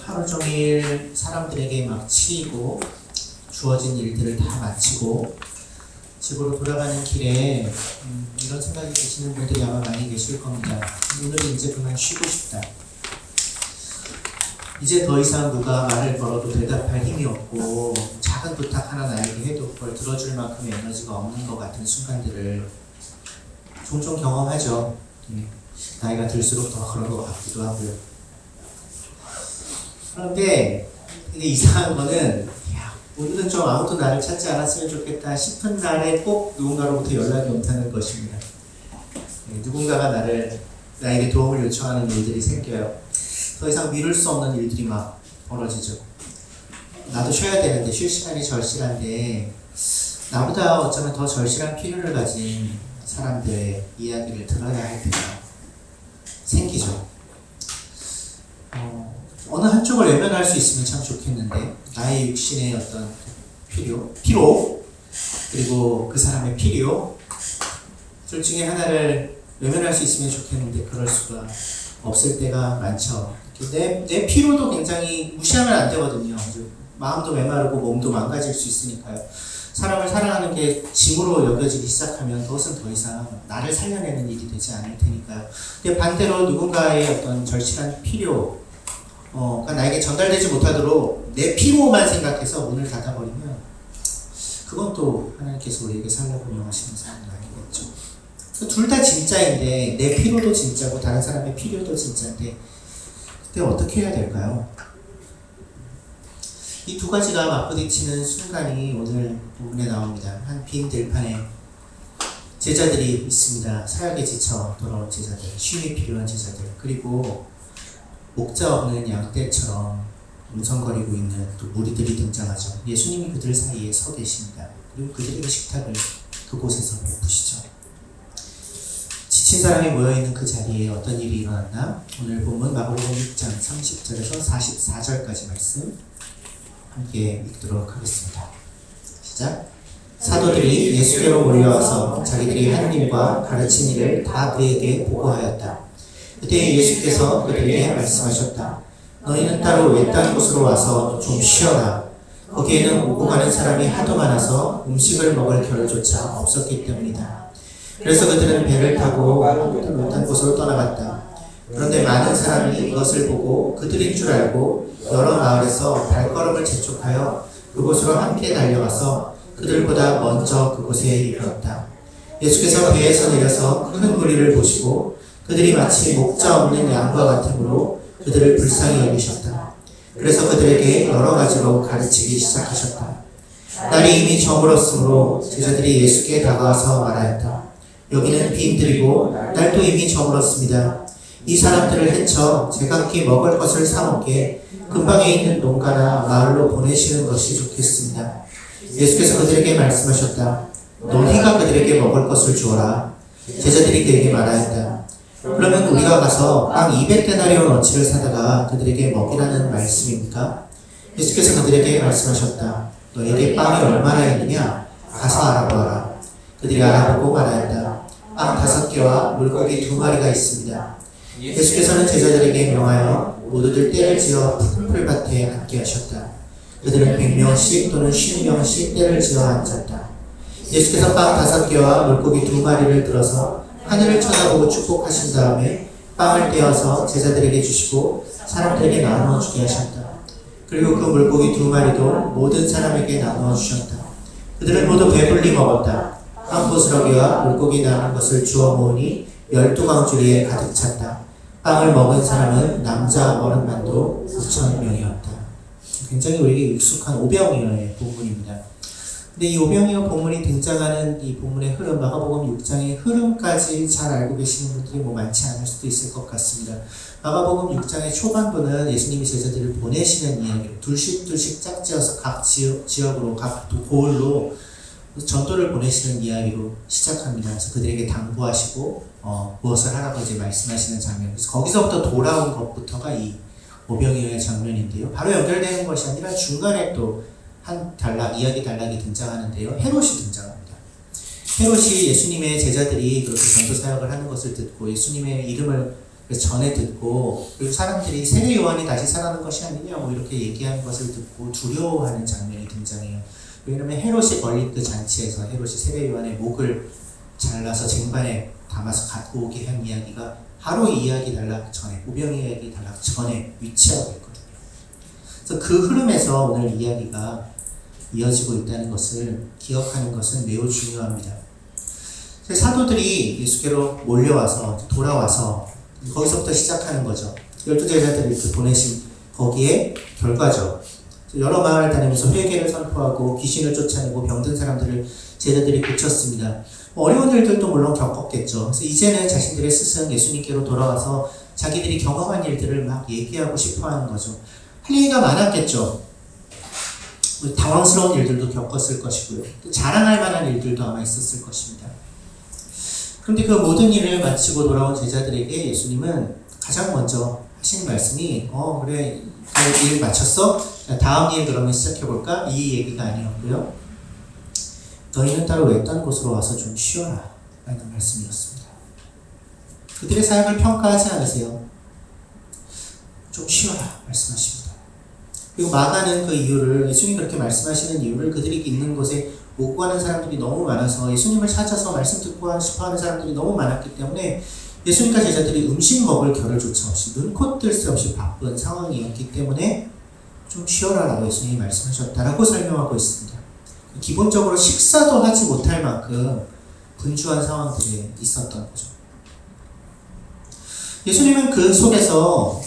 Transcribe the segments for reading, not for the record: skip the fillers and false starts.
하루 종일 사람들에게 막 치이고 주어진 일들을 다 마치고 집으로 돌아가는 길에 이런 생각이 드시는 분들이 아마 많이 계실 겁니다. 오늘은 이제 그만 쉬고 싶다. 이제 더 이상 누가 말을 걸어도 대답할 힘이 없고 작은 부탁 하나 나에게 해도 그걸 들어줄 만큼의 에너지가 없는 것 같은 순간들을 종종 경험하죠. 나이가 들수록 더 그런 것 같기도 하고요. 그런데 이상한 거는 오늘은 좀 아무도 나를 찾지 않았으면 좋겠다 싶은 날에 꼭 누군가로부터 연락이 온다는 것입니다. 누군가가 나에게 도움을 요청하는 일들이 생겨요. 더 이상 미룰 수 없는 일들이 막 벌어지죠. 나도 쉬어야 되는데, 쉴 시간이 절실한데 나보다 어쩌면 더 절실한 필요를 가진 사람들의 이야기를 들어야 할 때가 생기죠. 어느 한쪽을 외면할 수 있으면 참 좋겠는데, 나의 육신의 어떤 피로, 그리고 그 사람의 필요, 둘 중에 하나를 외면할 수 있으면 좋겠는데 그럴 수가 없을 때가 많죠. 내 피로도 굉장히 무시하면 안 되거든요. 마음도 메마르고 몸도 망가질 수 있으니까요. 사람을 사랑하는 게 짐으로 여겨지기 시작하면 그것은 더 이상 나를 살려내는 일이 되지 않을 테니까요. 근데 반대로 누군가의 어떤 절실한 필요, 그러니까 나에게 전달되지 못하도록 내 피로만 생각해서 문을 닫아버리면 그건 또 하나님께서 우리에게 살려보려 하시는 사람은 아니겠죠. 둘 다 진짜인데, 내 피로도 진짜고 다른 사람의 필요도 진짜인데 그때 어떻게 해야 될까요? 이 두 가지가 맞부딪히는 순간이 오늘 부분에 나옵니다. 한 빈 들판에 제자들이 있습니다. 사역에 지쳐 돌아온 제자들, 쉼이 필요한 제자들, 그리고 목자 없는 양떼처럼 웅성거리고 있는 또 무리들이 등장하죠. 예수님이 그들 사이에 서 계십니다. 그리고 그들에게 식탁을 그곳에서 베푸시죠. 지친 사람이 모여있는 그 자리에 어떤 일이 일어났나? 오늘 본문 마가복음 6장 30절에서 44절까지 말씀 함께 읽도록 하겠습니다. 시작. 사도들이 예수께로 몰려와서 자기들이 한 일과 가르친 일을 다 그에게 보고하였다. 그때 예수께서 그들에게 말씀하셨다. 너희는 따로 외딴 곳으로 와서 좀 쉬어라. 거기에는 오고 가는 사람이 하도 많아서 음식을 먹을 겨를조차 없었기 때문이다. 그래서 그들은 배를 타고 외딴 곳으로 떠나갔다. 그런데 많은 사람이 이것을 보고 그들인 줄 알고 여러 마을에서 발걸음을 재촉하여 그곳으로 함께 달려가서 그들보다 먼저 그곳에 이르렀다. 예수께서 배에서 내려서 큰 무리를 보시고 그들이 마치 목자 없는 양과 같으므로 그들을 불쌍히 여기셨다. 그래서 그들에게 여러 가지로 가르치기 시작하셨다. 날이 이미 저물었으므로 제자들이 예수께 다가와서 말하였다. 여기는 빈들이고 날도 이미 저물었습니다. 이 사람들을 해쳐 제각기 먹을 것을 사먹게 근방에 있는 농가나 마을로 보내시는 것이 좋겠습니다. 예수께서 그들에게 말씀하셨다. 너희가 그들에게 먹을 것을 주어라. 제자들이 그에게 말하였다. 그러면 우리가 가서 빵 200데나리온어치를 사다가 그들에게 먹이라는 말씀입니까? 예수께서 그들에게 말씀하셨다. 너에게 빵이 얼마나 있느냐? 가서 알아보아라. 그들이 알아보고 말하였다. 빵 5개와 물고기 2마리가 있습니다. 예수께서는 제자들에게 명하여 모두들 떼를 지어 푸른 풀밭에 앉게 하셨다. 그들은 100명씩 또는 50명씩 떼를 지어 앉았다. 예수께서 빵 5개와 물고기 2마리를 들어서 하늘을 쳐다보고 축복하신 다음에 빵을 떼어서 제자들에게 주시고 사람들에게 나누어 주게 하셨다. 그리고 그 물고기 2마리도 모든 사람에게 나누어 주셨다. 그들은 모두 배불리 먹었다. 한 보스러기와 물고기 나눈 것을 주워 모으니 12광주리에 가득 찼다. 빵을 먹은 사람은 남자 어른만도 9,000명이었다. 굉장히 우리에게 익숙한 오병이어의 본문입니다. 근데 이 오병이어 본문이 등장하는 이 본문의 흐름, 마가복음 6장의 흐름까지 잘 알고 계시는 분들이 많지 않을 수도 있을 것 같습니다. 마가복음 6장의 초반부는 예수님이 제자들을 보내시는 이야기로 둘씩 짝지어서 각 지역으로, 각 고을로 전도를 보내시는 이야기로 시작합니다. 그래서 그들에게 당부하시고 무엇을 하라고 이제 말씀하시는 장면. 그래서 거기서부터 돌아온 것부터가 이 오병이어의 장면인데요. 바로 연결되는 것이 아니라 중간에 또 한 이야기 단락이 등장하는데요. 헤롯이 등장합니다. 헤롯이 예수님의 제자들이 그렇게 전도 사역을 하는 것을 듣고 예수님의 이름을 그래서 전에 듣고, 그리고 사람들이 세례 요한이 다시 살아난 것이 아니냐 뭐 이렇게 얘기하는 것을 듣고 두려워하는 장면이 등장해요. 왜냐면 헤롯이 벌린 그 잔치에서 헤롯이 세례 요한의 목을 잘라서 쟁반에 담아서 갖고 오게 한 이야기가 바로 이 이야기 단락 전에, 우병 이야기 단락 전에 위치하고 있거든요. 그래서 그 흐름에서 오늘 이야기가 이어지고 있다는 것을 기억하는 것은 매우 중요합니다. 사도들이 예수께로 몰려와서 돌아와서 거기서부터 시작하는 거죠. 12제자들을 이렇게 보내신 거기에 결과죠. 여러 마을 다니면서 회개를 선포하고 귀신을 쫓아내고 병든 사람들을 제자들이 고쳤습니다. 어려운 일들도 물론 겪었겠죠. 그래서 이제는 자신들의 스승 예수님께로 돌아와서 자기들이 경험한 일들을 막 얘기하고 싶어하는 거죠. 할 얘기가 많았겠죠. 당황스러운 일들도 겪었을 것이고요. 또 자랑할 만한 일들도 아마 있었을 것입니다. 그런데 그 모든 일을 마치고 돌아온 제자들에게 예수님은 가장 먼저 하신 말씀이 그래 그 일 마쳤어? 다음 일 그러면 시작해볼까? 이 얘기가 아니었고요. 너희는 따로 외딴 곳으로 와서 좀 쉬어라 라는 말씀이었습니다. 그들의 사역을 평가하지 않으세요. 좀 쉬어라 말씀하십니다. 그리고 마가는 그 이유를, 예수님이 그렇게 말씀하시는 이유를 그들이 있는 곳에 오고 가는 사람들이 너무 많아서 예수님을 찾아서 말씀 듣고 싶어 하는 사람들이 너무 많았기 때문에 예수님과 제자들이 음식 먹을 겨를조차 없이 눈코 뜰 새 없이 바쁜 상황이었기 때문에 좀 쉬어라라고 예수님이 말씀하셨다라고 설명하고 있습니다. 기본적으로 식사도 하지 못할 만큼 분주한 상황들이 있었던 거죠. 예수님은 그 속에서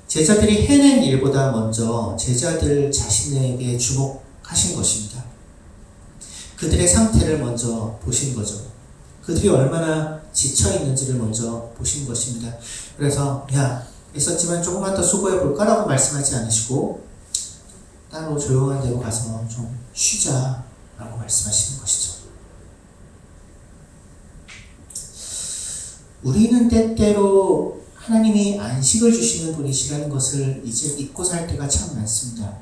제자들이 해낸 일보다 먼저 제자들 자신에게 주목하신 것입니다. 그들의 상태를 먼저 보신 거죠. 그들이 얼마나 지쳐있는지를 먼저 보신 것입니다. 그래서 야, 애썼지만 조금만 더 수고해볼까라고 말씀하지 않으시고 따로 조용한 데로 가서 좀 쉬자라고 말씀하시는 것이죠. 우리는 때때로 하나님이 안식을 주시는 분이시라는 것을 이제 잊고 살 때가 참 많습니다.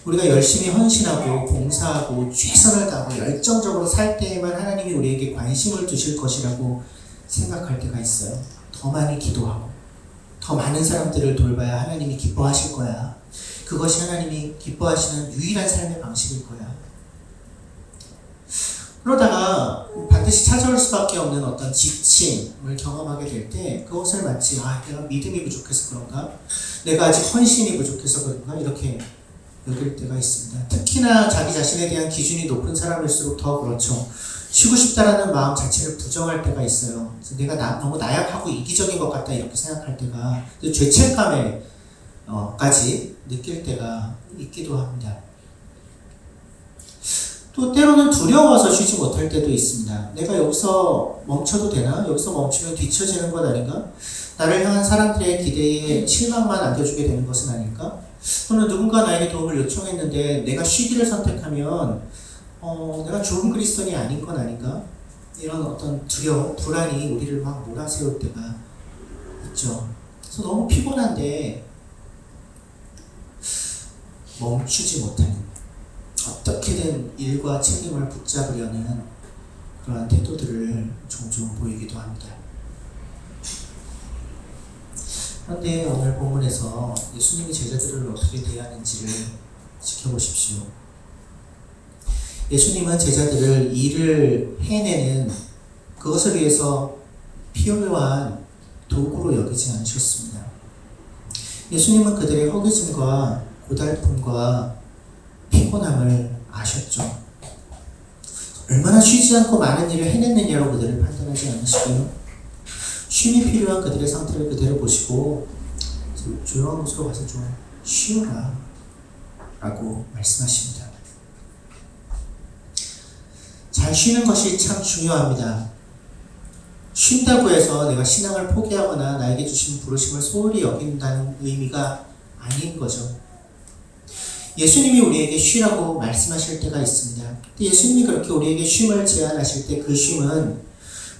우리가 열심히 헌신하고 봉사하고 최선을 다하고 열정적으로 살 때에만 하나님이 우리에게 관심을 두실 것이라고 생각할 때가 있어요. 더 많이 기도하고 더 많은 사람들을 돌봐야 하나님이 기뻐하실 거야. 그것이 하나님이 기뻐하시는 유일한 삶의 방식일 거야. 그러다가 반드시 찾아올 수밖에 없는 어떤 지침을 경험하게 될 때 그것을 마치 내가 믿음이 부족해서 그런가? 내가 아직 헌신이 부족해서 그런가? 이렇게 여길 때가 있습니다. 특히나 자기 자신에 대한 기준이 높은 사람일수록 더 그렇죠. 쉬고 싶다라는 마음 자체를 부정할 때가 있어요. 그래서 내가 너무 나약하고 이기적인 것 같다 이렇게 생각할 때가 죄책감에 까지 느낄 때가 있기도 합니다. 또 때로는 두려워서 쉬지 못할 때도 있습니다. 내가 여기서 멈춰도 되나? 여기서 멈추면 뒤처지는 것 아닌가? 나를 향한 사람들의 기대에 실망만 안겨주게 되는 것은 아닐까? 또는 누군가 나에게 도움을 요청했는데 내가 쉬기를 선택하면 내가 좋은 그리스도인이 아닌 건 아닌가? 이런 어떤 두려움, 불안이 우리를 막 몰아세울 때가 있죠. 그래서 너무 피곤한데 멈추지 못하는, 어떻게든 일과 책임을 붙잡으려는 그러한 태도들을 종종 보이기도 합니다. 그런데 오늘 본문에서 예수님이 제자들을 어떻게 대하는지를 지켜보십시오. 예수님은 제자들을 일을 해내는 그것을 위해서 필요한 도구로 여기지 않으셨습니다. 예수님은 그들의 허기짐과 고달픔과 피곤함을 아셨죠. 얼마나 쉬지 않고 많은 일을 해냈느냐로 그들을 판단하지 않으시고요. 쉼이 필요한 그들의 상태를 그대로 보시고 조용한 곳으로 가서 좀 쉬어라 라고 말씀하십니다. 잘 쉬는 것이 참 중요합니다. 쉰다고 해서 내가 신앙을 포기하거나 나에게 주신 부르심을 소홀히 여긴다는 의미가 아닌 거죠. 예수님이 우리에게 쉬라고 말씀하실 때가 있습니다. 예수님이 그렇게 우리에게 쉼을 제안하실 때 그 쉼은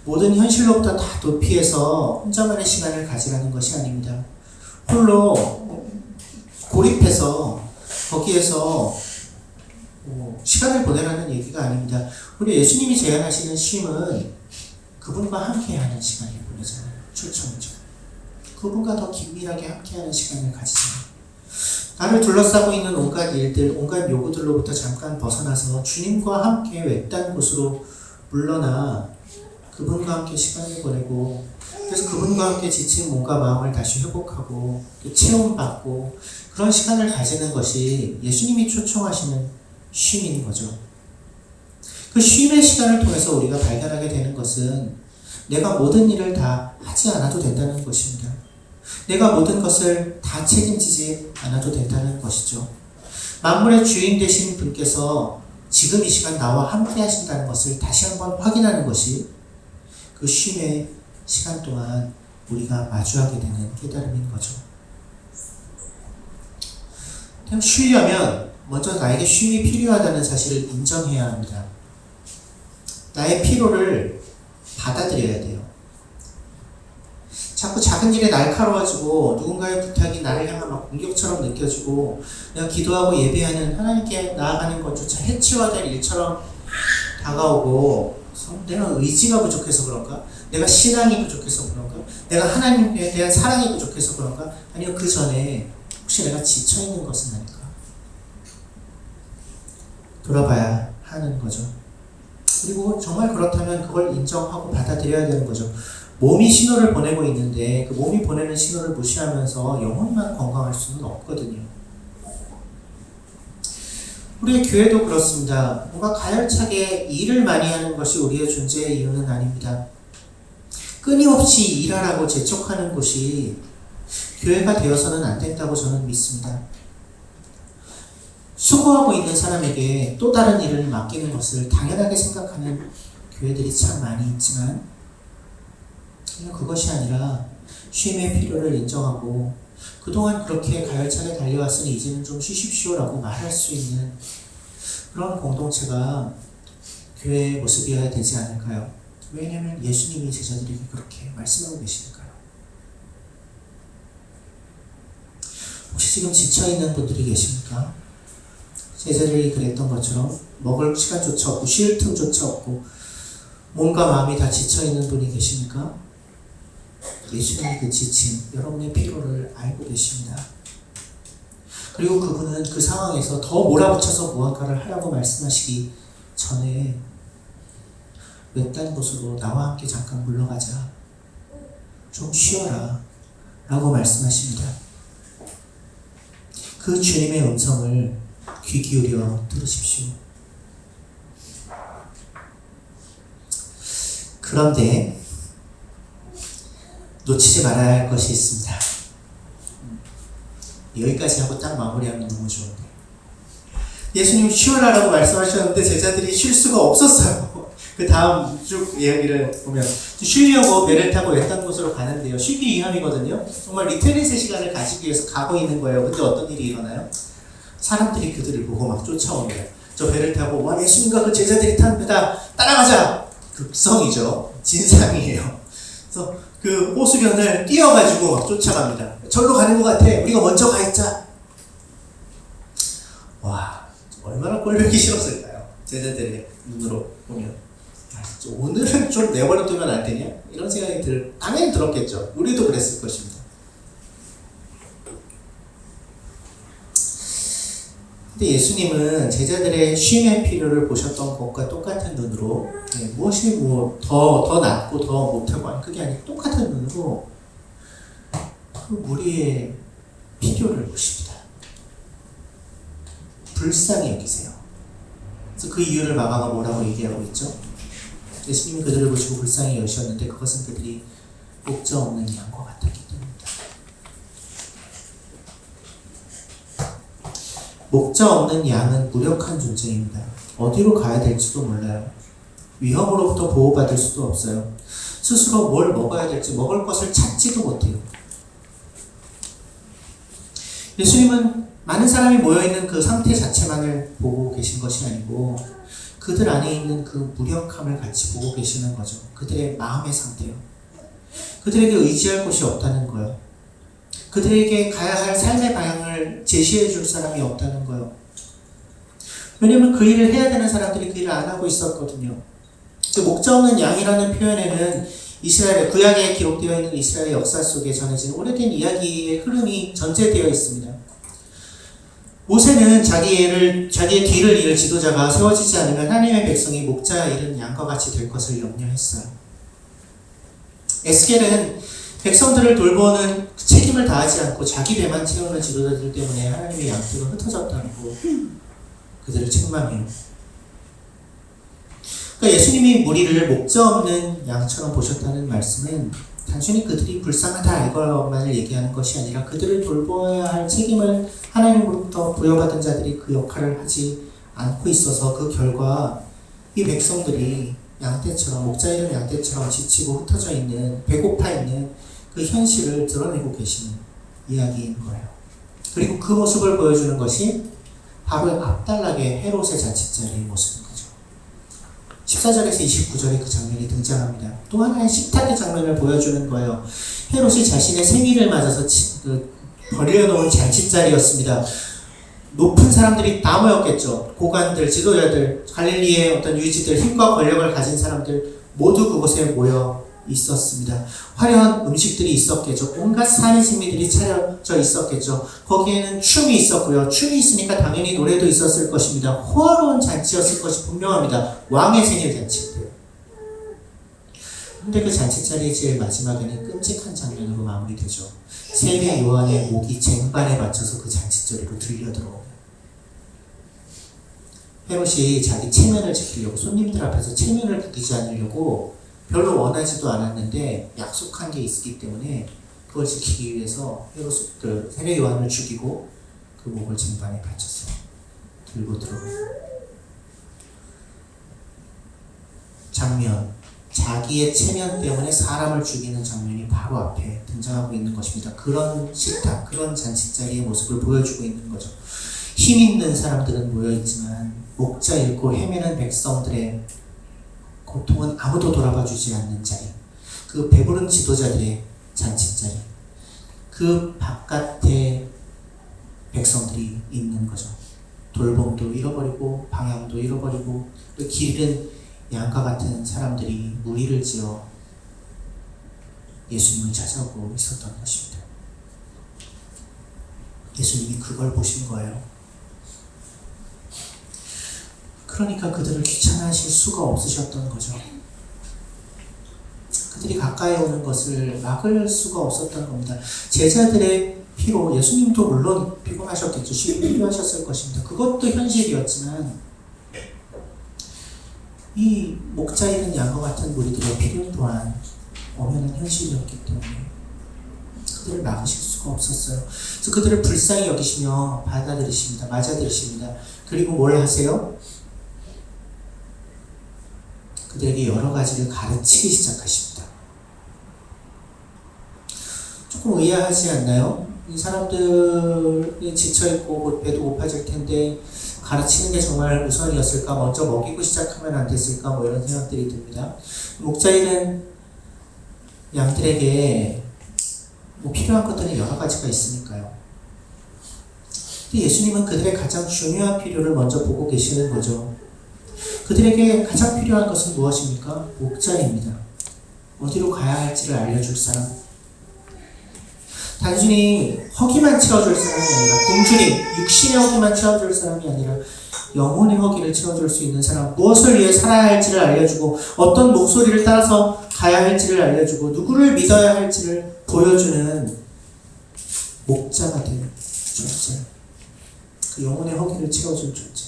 모든 현실로부터 다 도피해서 혼자만의 시간을 가지라는 것이 아닙니다. 홀로 고립해서 거기에서 시간을 보내라는 얘기가 아닙니다. 우리 예수님이 제안하시는 쉼은 그분과 함께하는 시간을 보내잖아요. 출처죠. 그분과 더 긴밀하게 함께하는 시간을 가지세요. 나를 둘러싸고 있는 온갖 일들, 온갖 요구들로부터 잠깐 벗어나서 주님과 함께 외딴 곳으로 물러나 그분과 함께 시간을 보내고, 그래서 그분과 함께 지친 몸과 마음을 다시 회복하고 체험받고 그런 시간을 가지는 것이 예수님이 초청하시는 쉼인 거죠. 그 쉼의 시간을 통해서 우리가 발견하게 되는 것은 내가 모든 일을 다 하지 않아도 된다는 것입니다. 내가 모든 것을 다 책임지지 않아도 된다는 것이죠. 만물의 주인 되신 분께서 지금 이 시간 나와 함께 하신다는 것을 다시 한번 확인하는 것이 그 쉼의 시간 동안 우리가 마주하게 되는 깨달음인 거죠. 쉬려면 먼저 나에게 쉼이 필요하다는 사실을 인정해야 합니다. 나의 피로를 받아들여야 돼요. 자꾸 작은 일에 날카로워지고 누군가의 부탁이 나를 향한 막 공격처럼 느껴지고 내가 기도하고 예배하는 하나님께 나아가는 것조차 해치워야 될 일처럼 다가오고 내가 의지가 부족해서 그런가? 내가 신앙이 부족해서 그런가? 내가 하나님에 대한 사랑이 부족해서 그런가? 아니면 그 전에 혹시 내가 지쳐있는 것은 아닐까? 돌아봐야 하는 거죠. 그리고 정말 그렇다면 그걸 인정하고 받아들여야 되는 거죠. 몸이 신호를 보내고 있는데 그 몸이 보내는 신호를 무시하면서 영혼만 건강할 수는 없거든요. 우리의 교회도 그렇습니다. 뭔가 가열차게 일을 많이 하는 것이 우리의 존재의 이유는 아닙니다. 끊임없이 일하라고 재촉하는 곳이 교회가 되어서는 안 된다고 저는 믿습니다. 수고하고 있는 사람에게 또 다른 일을 맡기는 것을 당연하게 생각하는 교회들이 참 많이 있지만 그것이 아니라 쉼의 필요를 인정하고 그동안 그렇게 가열차게 달려왔으니 이제는 좀 쉬십시오라고 말할 수 있는 그런 공동체가 교회의 모습이어야 되지 않을까요? 왜냐하면 예수님이 제자들에게 그렇게 말씀하고 계시니까요. 혹시 지금 지쳐있는 분들이 계십니까? 제자들이 그랬던 것처럼 먹을 시간조차 없고 쉴 틈조차 없고 몸과 마음이 다 지쳐있는 분이 계십니까? 예수님의 그 지침, 여러분의 피로를 알고 계십니다. 그리고 그분은 그 상황에서 더 몰아붙여서 무언가를 하라고 말씀하시기 전에 외딴 곳으로 나와 함께 잠깐 물러가자. 좀 쉬어라. 라고 말씀하십니다. 그 주님의 음성을 귀 기울여 들으십시오. 그런데 놓치지 말아야 할 것이 있습니다. 여기까지 하고 딱 마무리하면 너무 좋은데 예수님 쉬어라라고 말씀하셨는데 제자들이 쉴 수가 없었어요. 그 다음 쭉 이야기를 보면 쉬려고 배를 타고 외딴 곳으로 가는데요. 쉬기 위함이거든요. 정말 리트릿의 시간을 가지기 위해서 가고 있는 거예요. 근데 어떤 일이 일어나요? 사람들이 그들을 보고 막 쫓아옵니다. 저 배를 타고 와 예수님과 그 제자들이 탄 배다 따라가자. 극성이죠. 진상이에요. 그래서 그 호수변을 뛰어가지고 막 쫓아갑니다. 절로 가는 것 같아. 우리가 먼저 가 있자. 와, 얼마나 꼴보기 싫었을까요? 제자들의 눈으로 보면. 오늘은 좀 내버려 두면 안 되냐? 이런 생각이 당연히 들었겠죠. 우리도 그랬을 것입니다. 근데 예수님은 제자들의 쉼의 필요를 보셨던 것과 똑같은 눈으로 무엇이 더 낫고 더 못하고 하는 그게 아니고 똑같은 눈으로 그 무리의 필요를 보십니다. 불쌍히 여기세요. 그래서 그 이유를 마가가 뭐라고 얘기하고 있죠? 예수님이 그들을 보시고 불쌍히 여기셨는데 그것은 그들이 목자 없는 양과 같았기 때문입니다. 목자 없는 양은 무력한 존재입니다. 어디로 가야 될지도 몰라요. 위험으로부터 보호받을 수도 없어요. 스스로 뭘 먹어야 될지 먹을 것을 찾지도 못해요. 예수님은 많은 사람이 모여있는 그 상태 자체만을 보고 계신 것이 아니고 그들 안에 있는 그 무력함을 같이 보고 계시는 거죠. 그들의 마음의 상태요. 그들에게 의지할 곳이 없다는 거예요. 그들에게 가야 할 삶의 방향을 제시해 줄 사람이 없다는 거예요. 왜냐면 그 일을 해야 되는 사람들이 그 일을 안 하고 있었거든요. 목자 없는 양이라는 표현에는 이스라엘의 구약에 기록되어 있는 이스라엘 역사 속에 전해진 오래된 이야기의 흐름이 전제되어 있습니다. 모세는 자기의 뒤를 이을 지도자가 세워지지 않으면 하나님의 백성이 목자 잃은 양과 같이 될 것을 염려했어요. 에스겔은 백성들을 돌보는 책임을 다하지 않고 자기 배만 채우는 지도자들 때문에 하나님의 양떼가 흩어졌다고 그들을 책망해요. 그러니까 예수님이 무리를 목자 없는 양처럼 보셨다는 말씀은 단순히 그들이 불쌍하다 이것만을 얘기하는 것이 아니라 그들을 돌보아야 할 책임을 하나님으로부터 부여받은 자들이 그 역할을 하지 않고 있어서 그 결과 이 백성들이 양떼처럼 목자 잃은 양떼처럼 지치고 흩어져 있는 배고파 있는 그 현실을 드러내고 계시는 이야기인 거예요. 그리고 그 모습을 보여주는 것이 바로 앞달락의 헤롯의 자칫자리의 모습인 거죠. 14절에서 29절에 그 장면이 등장합니다. 또 하나의 식탁의 장면을 보여주는 거예요. 헤롯이 자신의 생일을 맞아서 버려놓은 잔칫자리였습니다. 높은 사람들이 다 모였겠죠. 고관들, 지도자들, 갈릴리의 어떤 유지들, 힘과 권력을 가진 사람들 모두 그곳에 모여 있었습니다. 화려한 음식들이 있었겠죠. 온갖 산의 진미들이 차려져 있었겠죠. 거기에는 춤이 있었고요. 춤이 있으니까 당연히 노래도 있었을 것입니다. 호화로운 잔치였을 것이 분명합니다. 왕의 생일 잔치인데요. 근데 그 잔치 자리의 제일 마지막에는 끔찍한 장면으로 마무리되죠. 세례 요한의 목이 쟁반에 맞춰서 그 잔치자리로 들려 들어옵니다. 헤롯이 자기 체면을 지키려고 손님들 앞에서 체면을 구기지 않으려고 별로 원하지도 않았는데 약속한 게 있기 때문에 그걸 지키기 위해서 헤롯 세례 요한을 죽이고 그 목을 쟁반에 받쳐서 들고 들어옵니다. 장면, 자기의 체면 때문에 사람을 죽이는 장면이 바로 앞에 등장하고 있는 것입니다. 그런 식탁, 그런 잔치자리의 모습을 보여주고 있는 거죠. 힘 있는 사람들은 모여있지만 목자 잃고 헤매는 백성들의 고통은 아무도 돌아봐주지 않는 자리, 그 배부른 지도자들의 잔치자리, 그 바깥에 백성들이 있는 거죠. 돌봄도 잃어버리고 방향도 잃어버리고 또 길은 양과 같은 사람들이 무리를 지어 예수님을 찾아오고 있었던 것입니다. 예수님이 그걸 보신 거예요. 그러니까 그들을 귀찮아하실 수가 없으셨던 거죠. 그들이 가까이 오는 것을 막을 수가 없었던 겁니다. 제자들의 피로 예수님도 물론 피곤하셨겠죠. 쉼이 필요하셨을 것입니다. 그것도 현실이었지만 이 목자 잃은 양과 같은 무리들의 필요 또한 엄연한 현실이었기 때문에 그들을 막으실 수가 없었어요. 그래서 그들을 불쌍히 여기시며 받아들이십니다. 맞아들이십니다. 그리고 뭘 하세요? 그들에게 여러 가지를 가르치기 시작하십니다. 조금 의아하지 않나요? 이 사람들이 지쳐있고 배도 고파질 텐데 가르치는 게 정말 우선이었을까? 먼저 먹이고 시작하면 안 됐을까? 뭐 이런 생각들이 듭니다. 목자 잃은 양들에게 뭐 필요한 것들은 여러 가지가 있으니까요. 근데 예수님은 그들의 가장 중요한 필요를 먼저 보고 계시는 거죠. 그들에게 가장 필요한 것은 무엇입니까? 목자입니다. 어디로 가야 할지를 알려줄 사람. 단순히 허기만 채워줄 사람이 아니라 굶주림, 육신의 허기만 채워줄 사람이 아니라 영혼의 허기를 채워줄 수 있는 사람. 무엇을 위해 살아야 할지를 알려주고 어떤 목소리를 따라서 가야 할지를 알려주고 누구를 믿어야 할지를 보여주는 목자가 되는 존재. 그 영혼의 허기를 채워줄 존재.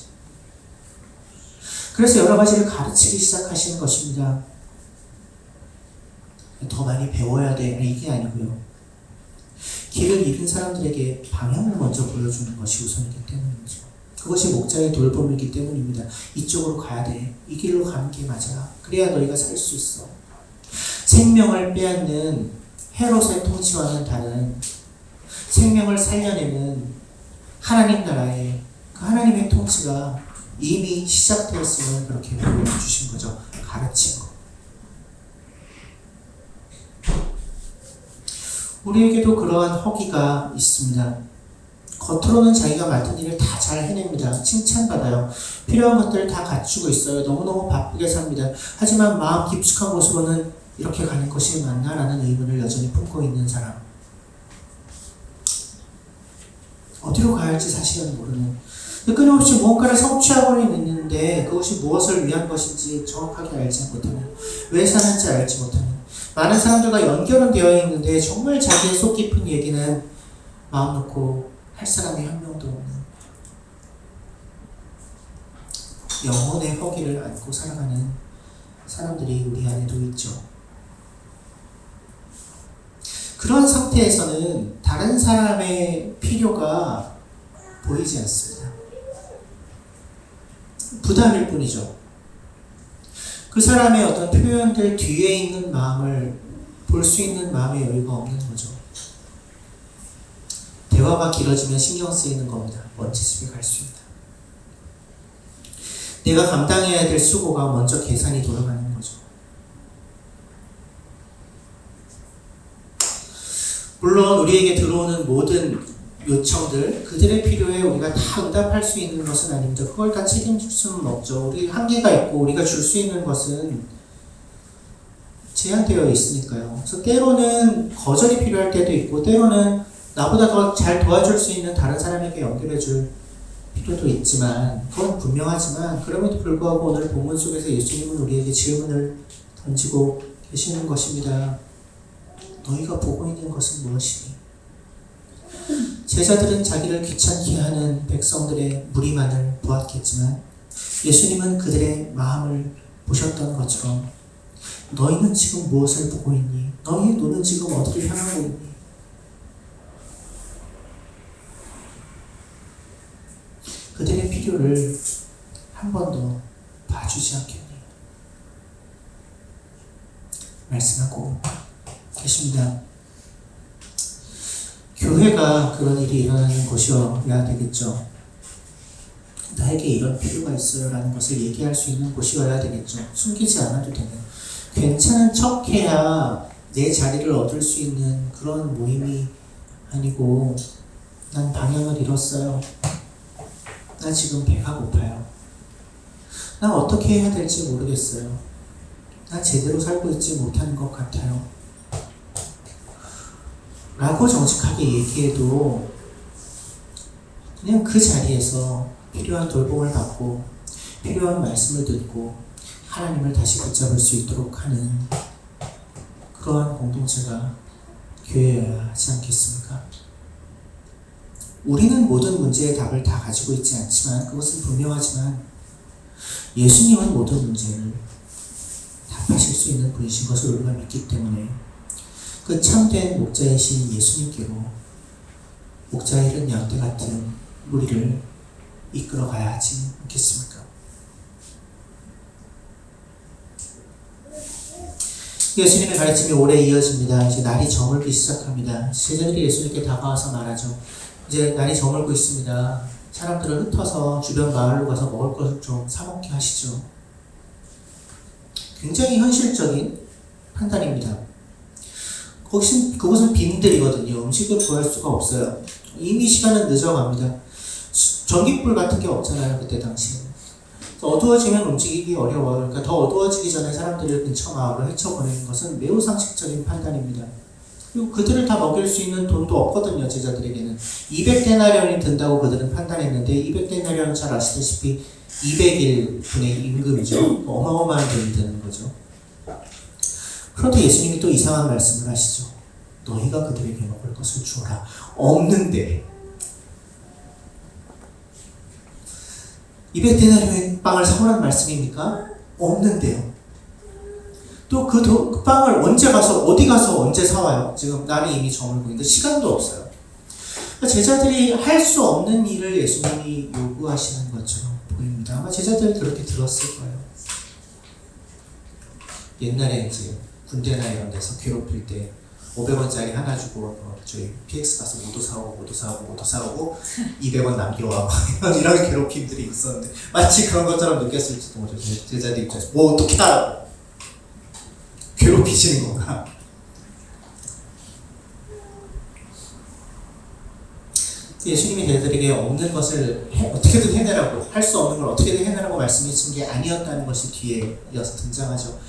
그래서 여러 가지를 가르치기 시작하시는 것입니다. 더 많이 배워야 돼. 이게 아니고요. 길을 잃은 사람들에게 방향을 먼저 보여주는 것이 우선이기 때문이죠. 그것이 목자의 돌봄이기 때문입니다. 이쪽으로 가야 돼. 이 길로 가는 게 맞아. 그래야 너희가 살 수 있어. 생명을 빼앗는 헤롯의 통치와는 다른 생명을 살려내는 하나님 나라의 그 하나님의 통치가 이미 시작되었음을 그렇게 보여주신 거죠. 가르친 거. 우리에게도 그러한 허기가 있습니다. 겉으로는 자기가 맡은 일을 다 잘 해냅니다. 칭찬받아요. 필요한 것들을 다 갖추고 있어요. 너무너무 바쁘게 삽니다. 하지만 마음 깊숙한 곳으로는 이렇게 가는 것이 맞나라는 의문을 여전히 품고 있는 사람, 어디로 가야 할지 사실은 모르는, 끊임없이 무언가를 성취하고는 있는데 그것이 무엇을 위한 것인지 정확하게 알지 못하는, 왜 사는지 알지 못하는, 많은 사람들과 연결은 되어 있는데 정말 자기의 속 깊은 얘기는 마음 놓고 할 사람이 한 명도 없는, 영혼의 허기를 안고 살아가는 사람들이 우리 안에도 있죠. 그런 상태에서는 다른 사람의 필요가 보이지 않습니다. 부담일 뿐이죠. 그 사람의 어떤 표현들 뒤에 있는 마음을 볼 수 있는 마음의 여유가 없는 거죠. 대화가 길어지면 신경 쓰이는 겁니다. 먼지 집에 갈 수 있다. 내가 감당해야 될 수고가 먼저 계산이 돌아가는 거죠. 물론 우리에게 들어오는 모든 요청들, 그들의 필요에 우리가 다 응답할 수 있는 것은 아닙니다. 그걸 다 책임질 수는 없죠. 우리 한계가 있고 우리가 줄 수 있는 것은 제한되어 있으니까요. 그래서 때로는 거절이 필요할 때도 있고, 때로는 나보다 더 잘 도와줄 수 있는 다른 사람에게 연결해 줄 필요도 있지만, 그건 분명하지만, 그럼에도 불구하고 오늘 본문 속에서 예수님은 우리에게 질문을 던지고 계시는 것입니다. 너희가 보고 있는 것은 무엇이니? 제자들은 자기를 귀찮게 하는 백성들의 무리만을 보았겠지만 예수님은 그들의 마음을 보셨던 것처럼 너희는 지금 무엇을 보고 있니? 너희의 눈은 지금 어디를 향하고 있니? 그들의 필요를 한 번 더 봐주지 않겠니? 말씀하고 계십니다. 교회가 그런 일이 일어나는 곳이어야 되겠죠. 나에게 이런 필요가 있어요 라는 것을 얘기할 수 있는 곳이어야 되겠죠. 숨기지 않아도 되는, 괜찮은 척해야 내 자리를 얻을 수 있는 그런 모임이 아니고, 난 방향을 잃었어요. 나 지금 배가 고파요. 난 어떻게 해야 될지 모르겠어요. 난 제대로 살고 있지 못하는 것 같아요. 라고 정직하게 얘기해도 그냥 그 자리에서 필요한 돌봄을 받고 필요한 말씀을 듣고 하나님을 다시 붙잡을 수 있도록 하는 그러한 공동체가 교회여야 하지 않겠습니까? 우리는 모든 문제의 답을 다 가지고 있지 않지만, 그것은 분명하지만 예수님은 모든 문제를 답하실 수 있는 분이신 것을 우리가 믿기 때문에 그 참된 목자이신 예수님께로 목자의 잃은 양떼 같은 우리를 이끌어가야 하지 않겠습니까? 예수님의 가르침이 오래 이어집니다. 이제 날이 저물기 시작합니다. 제자들이 예수님께 다가와서 말하죠. 이제 날이 저물고 있습니다. 사람들은 흩어서 주변 마을로 가서 먹을 것을 좀 사먹게 하시죠. 굉장히 현실적인 판단입니다. 그곳은 빈들이거든요. 음식을 구할 수가 없어요. 이미 시간은 늦어갑니다. 전기불 같은 게 없잖아요, 그때 당시에. 어두워지면 움직이기 어려워요. 그러니까 더 어두워지기 전에 사람들을 근처 마을로 헤쳐보내는 것은 매우 상식적인 판단입니다. 그리고 그들을 다 먹일 수 있는 돈도 없거든요, 제자들에게는. 200데나리온이 든다고 그들은 판단했는데 200데나리온은 잘 아시다시피 200일분의 임금이죠. 어마어마한 돈이 드는 거죠. 그런데 예수님이 또 이상한 말씀을 하시죠. 너희가 그들에게 먹을 것을 주어라. 없는데. 200데나리온의 빵을 사오라는 말씀입니까? 없는데요. 또 그 빵을 언제 가서, 어디 가서 언제 사와요? 지금 날이 이미 저물고 있는데 시간도 없어요. 제자들이 할 수 없는 일을 예수님이 요구하시는 것처럼 보입니다. 아마 제자들이 그렇게 들었을 거예요. 옛날에 이제 군대나 이런 데서 괴롭힐 때 500원짜리 하나 주고 저희 PX 가서 모두 사오고 200원 남겨와 이런 괴롭힘들이 있었는데 마치 그런 것처럼 느꼈을지도 모르죠. 제자들 입장에서 뭐 어떻게 하라고 괴롭히시는 건가. 예수님이 제자들에게 없는 것을 어떻게든 해내라고, 할 수 없는 걸 어떻게든 해내라고 말씀하신 게 아니었다는 것이 뒤에 이어서 등장하죠.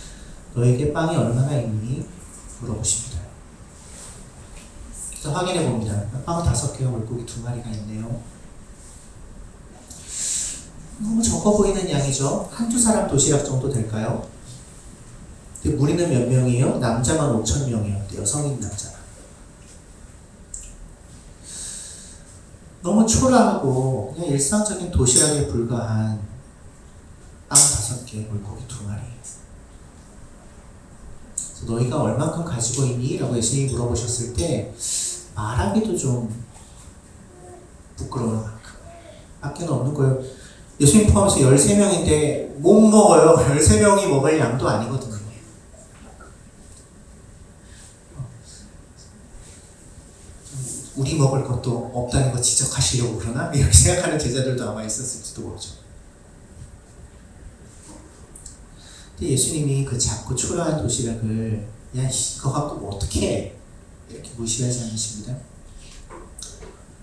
너에게 빵이 얼마나 있니? 물어보십니다. 그래서 확인해 봅니다. 빵 5개와 물고기 2마리가 있네요. 너무 적어 보이는 양이죠? 한두 사람 도시락 정도 될까요? 근데 무리는 몇 명이에요? 남자만 5,000명이었대요. 성인 남자만. 너무 초라하고 그냥 일상적인 도시락에 불과한 빵 5개, 물고기 2마리. 너희가 얼만큼 가지고 있니? 라고 예수님이 물어보셨을 때 말하기도 좀 부끄러운 만큼 밖에는 없는 거예요. 예수님 포함해서 13명인데 못 먹어요. 13명이 먹을 양도 아니거든요. 우리 먹을 것도 없다는 거 지적하시려고 그러나? 이렇게 생각하는 제자들도 아마 있었을지도 모르죠. 근데 예수님이 그 작고 초라한 도시락을 야 이거 갖고 뭐 어떻게 해? 이렇게 무시하지 않으십니다.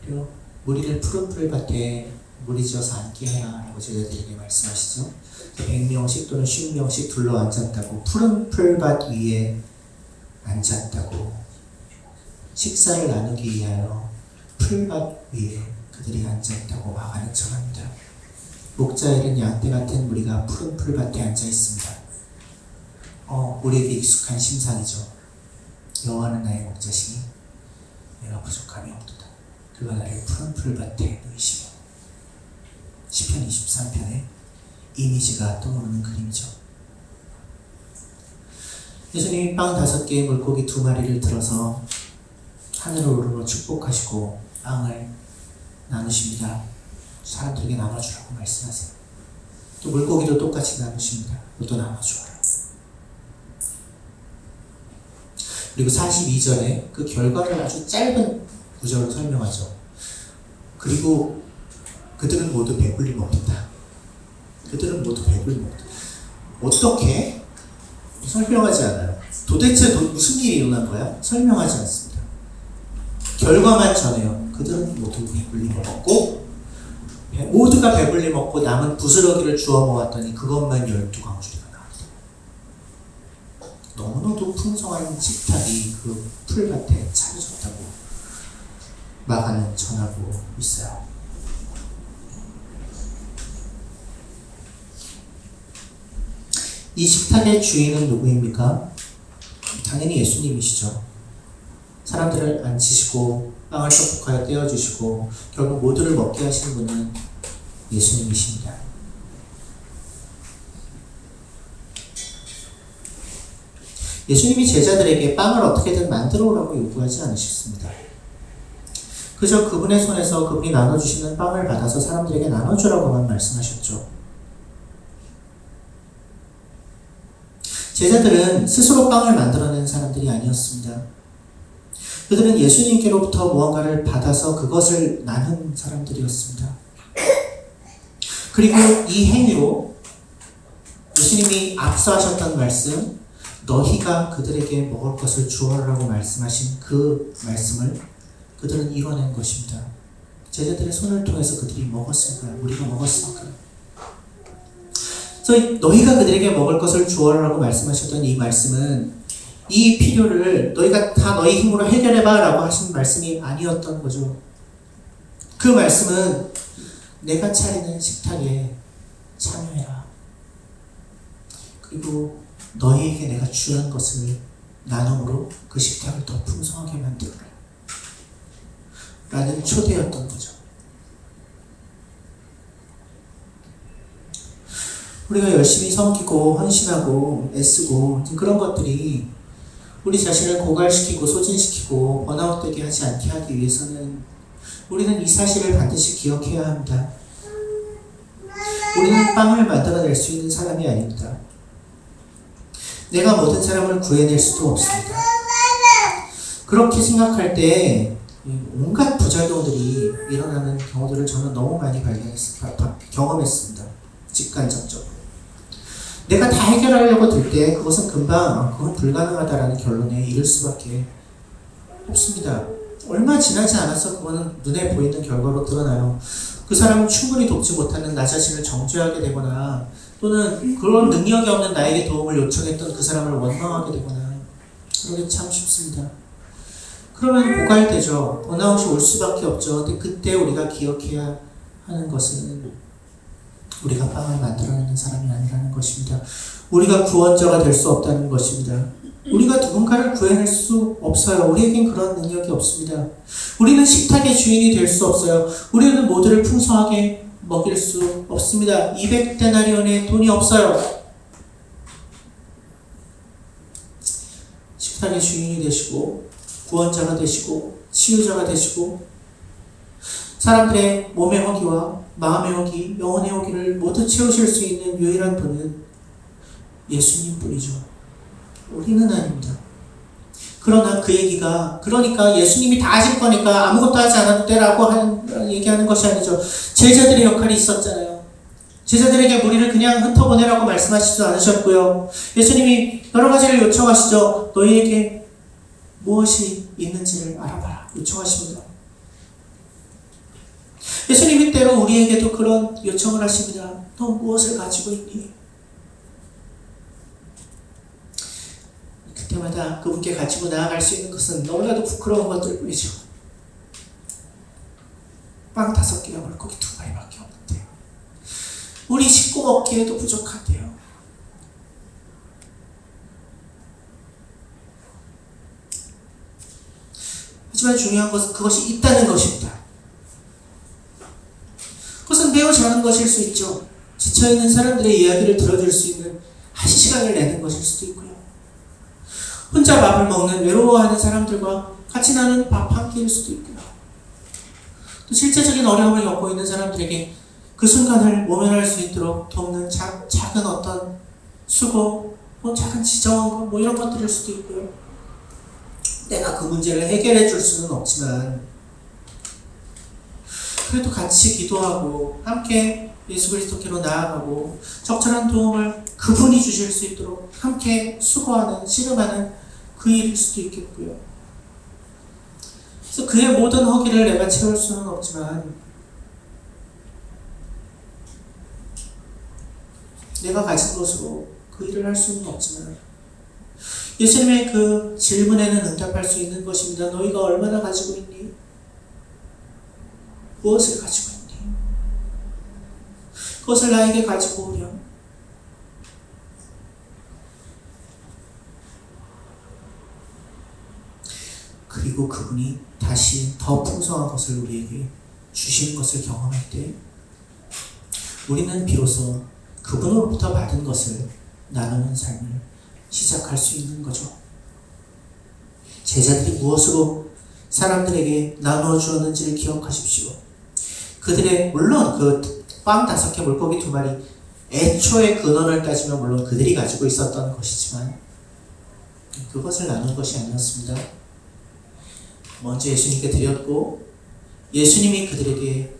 그리고 무리를 푸른 풀밭에 무리지어서 앉게 해라 라고 제자들에게 말씀하시죠. 100명씩 또는 50명씩 둘러 앉았다고, 푸른 풀밭 위에 앉았다고, 식사를 나누기 위하여 풀밭 위에 그들이 앉아있다고 마가는 전합니다. 목자 잃은 양떼 같은 무리가 푸른 풀밭에 앉아 있습니다. 우리에게 익숙한 심상이죠. 여호와는 나의 목자시니 내가 부족함이 없도다. 그가 나를 푸른 풀밭에 누이시며. 시편 23편에 이미지가 떠오르는 그림이죠. 예수님이 빵 5개, 물고기 2마리를 들어서 하늘을 우러러 축복하시고 빵을 나누십니다. 사람들에게 나눠주라고 말씀하세요. 또 물고기도 똑같이 나누십니다. 그것도 나눠주어라. 그리고 42절에 그 결과를 아주 짧은 구절로 설명하죠. 그리고 그들은 모두 배불리 먹는다. 그들은 모두 배불리 먹는다. 어떻게? 설명하지 않아요. 도대체 무슨 일이 일어난 거야? 설명하지 않습니다. 결과만 전해요. 그들은 모두 배불리 먹었고, 모두가 배불리 먹고 남은 부스러기를 주워 모았더니 그것만 12광주리가 나왔다. 너무나도 풍성한 식탁이 그 풀밭에 차려졌다고 마가는 전하고 있어요. 이 식탁의 주인은 누구입니까? 당연히 예수님이시죠. 사람들을 앉히시고 빵을 떡볶하여 떼어주시고 결국 모두를 먹게 하시는 분은 예수님이십니다. 예수님이 제자들에게 빵을 어떻게든 만들어 오라고 요구하지 않으셨습니다. 그저 그분의 손에서 그분이 나눠주시는 빵을 받아서 사람들에게 나눠주라고만 말씀하셨죠. 제자들은 스스로 빵을 만들어낸 사람들이 아니었습니다. 그들은 예수님께로부터 무언가를 받아서 그것을 나눈 사람들이었습니다. 그리고 이 행위로 예수님이 앞서 하셨던 말씀, 너희가 그들에게 먹을 것을 주어라고 말씀하신 그 말씀을 그들은 이뤄낸 것입니다. 제자들의 손을 통해서 그들이 먹었으니까, 우리가 먹었으니까. 그래서 너희가 그들에게 먹을 것을 주어라고 말씀하셨던 이 말씀은 이 필요를 너희가 다 너희 힘으로 해결해봐 라고 하신 말씀이 아니었던 거죠. 그 말씀은 내가 차리는 식탁에 참여해라. 그리고 너희에게 내가 주는 것을 나눔으로 그 식탁을 더 풍성하게 만들어라. 라는 초대였던 거죠. 우리가 열심히 섬기고 헌신하고 애쓰고 그런 것들이 우리 자신을 고갈시키고 소진시키고 번아웃되게 하지 않게 하기 위해서는 우리는 이 사실을 반드시 기억해야 합니다. 우리는 빵을 만들어낼 수 있는 사람이 아닙니다. 내가 모든 사람을 구해낼 수도 없습니다. 그렇게 생각할 때 온갖 부작용들이 일어나는 경우들을 저는 너무 많이 경험했습니다. 직간접적으로. 내가 다 해결하려고 들 때 그것은 금방 그건 불가능하다라는 결론에 이를 수밖에 없습니다. 얼마 지나지 않아서 그거는 눈에 보이는 결과로 드러나요. 그 사람은 충분히 돕지 못하는 나 자신을 정죄하게 되거나 또는 그런 능력이 없는 나에게 도움을 요청했던 그 사람을 원망하게 되거나 그러기 참 쉽습니다. 그러면 고갈되죠. 번아웃이 올 수밖에 없죠. 근데 그때 우리가 기억해야 하는 것은 우리가 빵을 만들어내는 사람이 아니라는 것입니다. 우리가 구원자가 될 수 없다는 것입니다. 우리가 누군가를 구해낼 수 없어요. 우리에겐 그런 능력이 없습니다. 우리는 식탁의 주인이 될 수 없어요. 우리는 모두를 풍성하게 먹일 수 없습니다. 200데나리온의 돈이 없어요. 식탁의 주인이 되시고 구원자가 되시고 치유자가 되시고 사람들의 몸의 허기와 마음의 허기, 영혼의 허기를 모두 채우실 수 있는 유일한 분은 예수님 뿐이죠. 우리는 아닙니다. 그러나 그 얘기가 그러니까 예수님이 다 하실 거니까 아무것도 하지 않아도 되라고 얘기하는 것이 아니죠. 제자들의 역할이 있었잖아요. 제자들에게 무리를 그냥 흩어보내라고 말씀하시지도 않으셨고요. 예수님이 여러 가지를 요청하시죠. 너희에게 무엇이 있는지를 알아봐라 요청하십니다. 예수님이 때로 우리에게도 그런 요청을 하십니다. 너 무엇을 가지고 있니? 그때마다 그분께 가지고 나아갈 수 있는 것은 너무나도 부끄러운 것들 뿐이죠. 빵 5개와 물고기 2마리밖에 없는데요. 우리 식구 먹기에도 부족한데요. 하지만 중요한 것은 그것이 있다는 것입니다. 그것은 매우 작은 것일 수 있죠. 지쳐있는 사람들의 이야기를 들어줄 수 있는 한 시간을 내는 것일 수도 있고요. 혼자 밥을 먹는 외로워하는 사람들과 같이 나눈 밥 한 끼일 수도 있고요. 또 실제적인 어려움을 겪고 있는 사람들에게 그 순간을 모면할 수 있도록 돕는 작은 어떤 수고, 작은 지정, 이런 것들일 수도 있고요. 내가 그 문제를 해결해 줄 수는 없지만 그래도 같이 기도하고 함께 예수 그리스도께로 나아가고 적절한 도움을 그분이 주실 수 있도록 함께 수고하는, 씨름하는 그 일일 수도 있겠고요. 그래서 그의 모든 허기를 내가 채울 수는 없지만 내가 가진 것으로 그 일을 할 수는 없지만 예수님의 그 질문에는 응답할 수 있는 것입니다. 너희가 얼마나 가지고 있니? 무엇을 가지고 있니? 그것을 나에게 가지고 오렴. 그리고 그분이 다시 더 풍성한 것을 우리에게 주시는 것을 경험할 때 우리는 비로소 그분으로부터 받은 것을 나누는 삶을 시작할 수 있는 거죠. 제자들이 무엇으로 사람들에게 나누어 주었는지를 기억하십시오. 그들의 물론 그 빵 5개 물고기 2마리 애초에 근원을 따지면 물론 그들이 가지고 있었던 것이지만 그것을 나눈 것이 아니었습니다. 먼저 예수님께 드렸고 예수님이 그들에게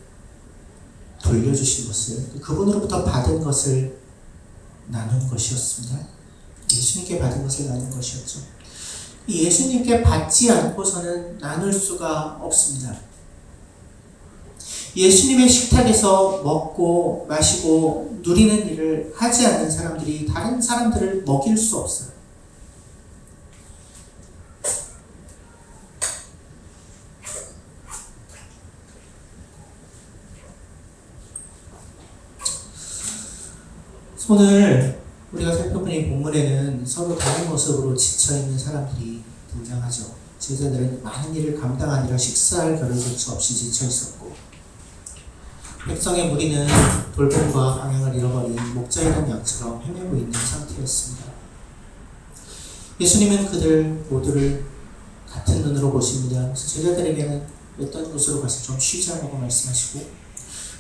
돌려주신 것을 그분으로부터 받은 것을 나눈 것이었습니다. 예수님께 받은 것을 나눈 것이었죠. 예수님께 받지 않고서는 나눌 수가 없습니다. 예수님의 식탁에서 먹고 마시고 누리는 일을 하지 않는 사람들이 다른 사람들을 먹일 수 없어요. 오늘 우리가 살펴본 이 본문에는 서로 다른 모습으로 지쳐있는 사람들이 등장하죠. 제자들은 많은 일을 감당하느라 식사할 겨를조차 없이 지쳐있었고 백성의 무리는 돌봄과 방향을 잃어버린 목자이던 양처럼 헤매고 있는 상태였습니다. 예수님은 그들 모두를 같은 눈으로 보십니다. 그래서 제자들에게는 어떤 곳으로 가서 좀 쉬자라고 말씀하시고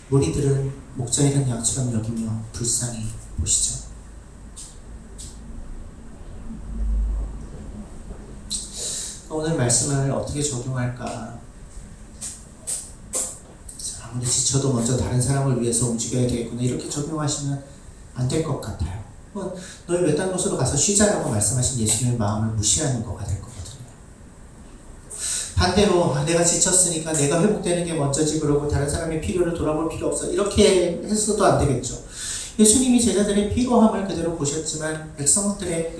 무리들은 목자이던 양처럼 여기며 불쌍히 보시죠. 오늘 말씀을 어떻게 적용할까? 아무리 지쳐도 먼저 다른 사람을 위해서 움직여야 되겠구나 이렇게 적용하시면 안 될 것 같아요. 너희 외딴 곳으로 가서 쉬자라고 말씀하신 예수님의 마음을 무시하는 거가 될 거거든요. 반대로 내가 지쳤으니까 내가 회복되는 게 먼저지 그러고 다른 사람의 필요를 돌아볼 필요 없어 이렇게 해서도 안 되겠죠. 예수님이 제자들의 피로함을 그대로 보셨지만 백성들의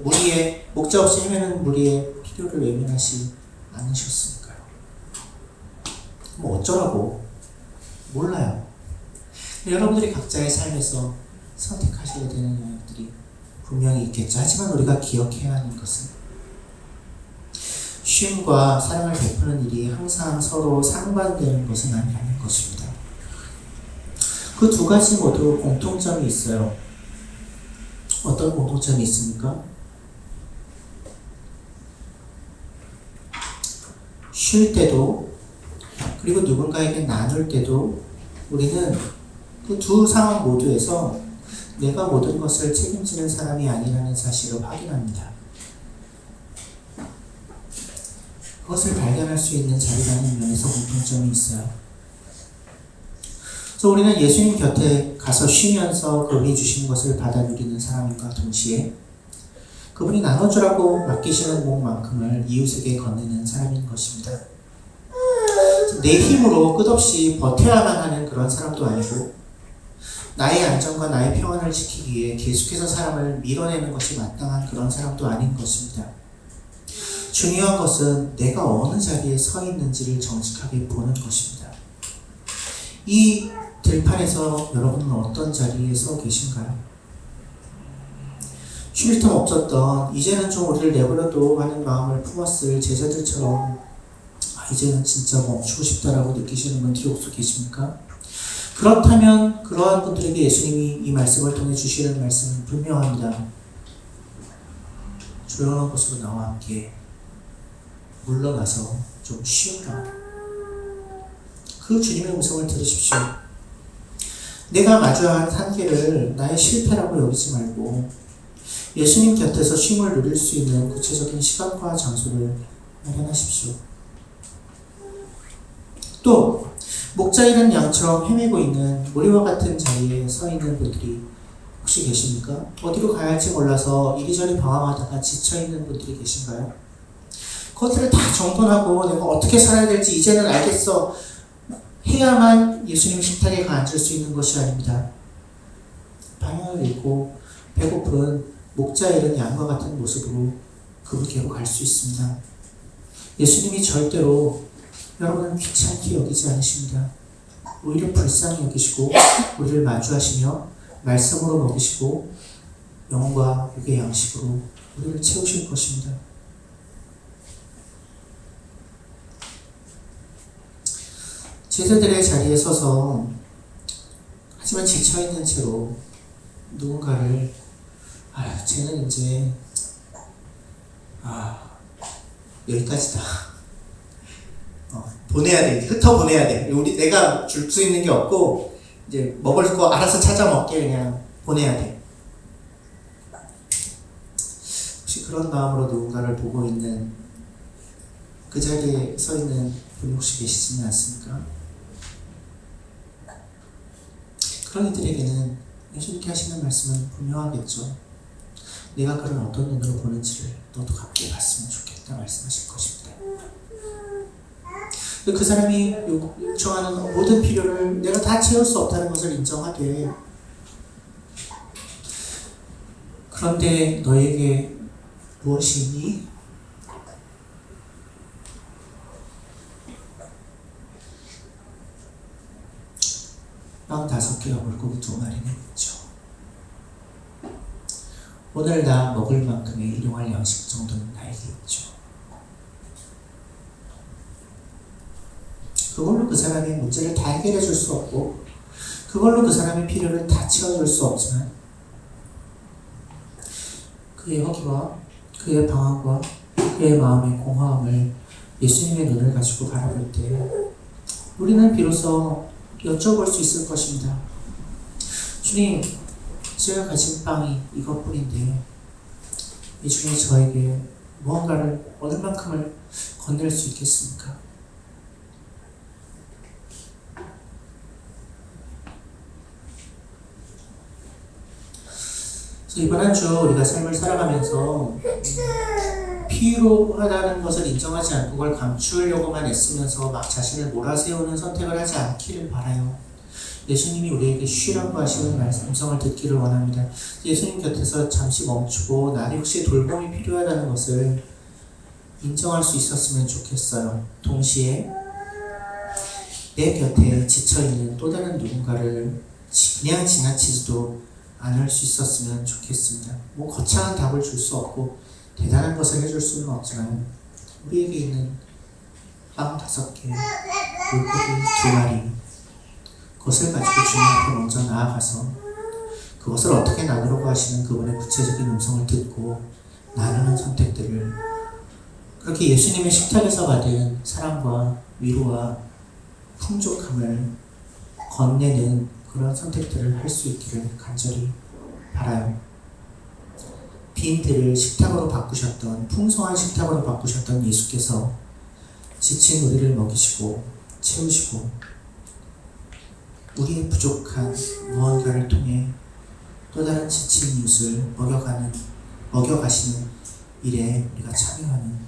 무리의 목자 없이 헤매는 무리의 필요를 외면하지 않으셨으니까요. 뭐 어쩌라고? 몰라요. 여러분들이 각자의 삶에서 선택하셔야 되는 영역들이 분명히 있겠죠. 하지만 우리가 기억해야 하는 것은 쉼과 사랑을 베푸는 일이 항상 서로 상반되는 것은 아니라는 것입니다. 그 두 가지 모두 공통점이 있어요. 어떤 공통점이 있습니까? 쉴 때도 그리고 누군가에게 나눌 때도 우리는 그 두 상황 모두에서 내가 모든 것을 책임지는 사람이 아니라는 사실을 확인합니다. 그것을 발견할 수 있는 자리라는 면에서 공통점이 있어요. 그래서 우리는 예수님 곁에 가서 쉬면서 그분이 주신 것을 받아 누리는 사람과 동시에 그분이 나눠주라고 맡기시는 몸만큼을 이웃에게 건네는 사람인 것입니다. 내 힘으로 끝없이 버텨야만 하는 그런 사람도 아니고 나의 안전과 나의 평안을 지키기 위해 계속해서 사람을 밀어내는 것이 마땅한 그런 사람도 아닌 것입니다. 중요한 것은 내가 어느 자리에 서 있는지를 정직하게 보는 것입니다. 이 들판에서 여러분은 어떤 자리에 서 계신가요? 쉴 틈 없었던 이제는 좀 우리를 내버려둬 하는 마음을 품었을 제자들처럼 이제는 진짜 멈추고 싶다라고 느끼시는 분들이 혹시 계십니까? 그렇다면 그러한 분들에게 예수님이 이 말씀을 통해 주시는 말씀은 분명합니다. 조용한 곳으로 나와 함께 물러나서 좀 쉬어라. 그 주님의 음성을 들으십시오. 내가 마주한 한계를 나의 실패라고 여기지 말고 예수님 곁에서 쉼을 누릴 수 있는 구체적인 시간과 장소를 마련하십시오. 또 목자 잃은 양처럼 헤매고 있는 우리와 같은 자리에 서 있는 분들이 혹시 계십니까? 어디로 가야 할지 몰라서 이리저리 방황하다가 지쳐있는 분들이 계신가요? 그것들을 다 정돈하고 내가 어떻게 살아야 될지 이제는 알겠어 해야만 예수님 식탁에 앉을 수 있는 것이 아닙니다. 방향을 잃고 배고픈 목자 잃은 양과 같은 모습으로 그분께로 갈 수 있습니다. 예수님이 절대로 여러분은 귀찮게 여기지 않으십니다. 오히려 불쌍히 여기시고 우리를 마주하시며 말씀으로 먹이시고 영과 육의 양식으로 우리를 채우실 것입니다. 제자들의 자리에 서서 하지만 지쳐있는 채로 누군가를 쟤는 이제 여기까지다. 보내야 돼. 흩어보내야 돼. 내가 줄 수 있는 게 없고 이제 먹을 거 알아서 찾아 먹게 그냥 보내야 돼. 혹시 그런 마음으로 누군가를 보고 있는 그 자리에 서 있는 분이 혹시 계시지는 않습니까? 그런 이들에게는 예수님께 하시는 말씀은 분명하겠죠. 내가 그를 어떤 눈으로 보는지를 너도 함께 봤으면 좋겠다 말씀하실 것입니다. 그 사람이 요청하는 모든 필요를 내가 다 채울 수 없다는 것을 인정하되 그런데 너에게 무엇이 있니? 빵 5개와 물고기 2마리는 있죠. 오늘 나 먹을 만큼의 일용할 양식 정도는 나에게 있죠. 그걸로 그 사람의 문제를 다 해결해 줄 수 없고 그걸로 그 사람의 필요를 다 채워줄 수 없지만 그의 허기와 그의 방황과 그의 마음의 공허함을 예수님의 눈을 가지고 바라볼 때 우리는 비로소 여쭤볼 수 있을 것입니다. 주님, 제가 가진 빵이 이것뿐인데 이 중에 저에게 무언가를 어느 만큼을 건넬 수 있겠습니까? 이번 한 주 우리가 삶을 살아가면서 피로하다는 것을 인정하지 않고 그걸 감추려고만 애쓰면서 막 자신을 몰아세우는 선택을 하지 않기를 바라요. 예수님이 우리에게 쉬라고 하시는 음성을 듣기를 원합니다. 예수님 곁에서 잠시 멈추고 나는 혹시 돌봄이 필요하다는 것을 인정할 수 있었으면 좋겠어요. 동시에 내 곁에 지쳐있는 또 다른 누군가를 그냥 지나치지도 않을 수 있었으면 좋겠습니다. 뭐 거창한 답을 줄 수 없고 대단한 것을 해줄 수는 없지만 우리에게 있는 빵 5개, 물고기 2마리 그것을 가지고 주님 앞에 먼저 나아가서 그것을 어떻게 나누려고 하시는 그분의 구체적인 음성을 듣고 나누는 선택들을 그렇게 예수님의 식탁에서 받은 사랑과 위로와 풍족함을 건네는 그런 선택들을 할 수 있기를 간절히 바라요. 빈들을 식탁으로 바꾸셨던 풍성한 식탁으로 바꾸셨던 예수께서 지친 우리를 먹이시고 채우시고 우리의 부족한 무언가를 통해 또 다른 지친 이웃을 먹여가시는 일에 우리가 참여하는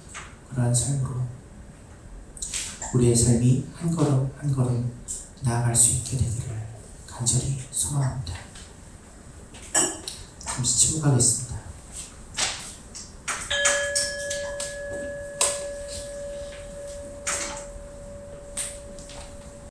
그러한 삶으로 우리의 삶이 한 걸음 한 걸음 나아갈 수 있게 되기를 간절히 소망합니다. 잠시 침묵하겠습니다.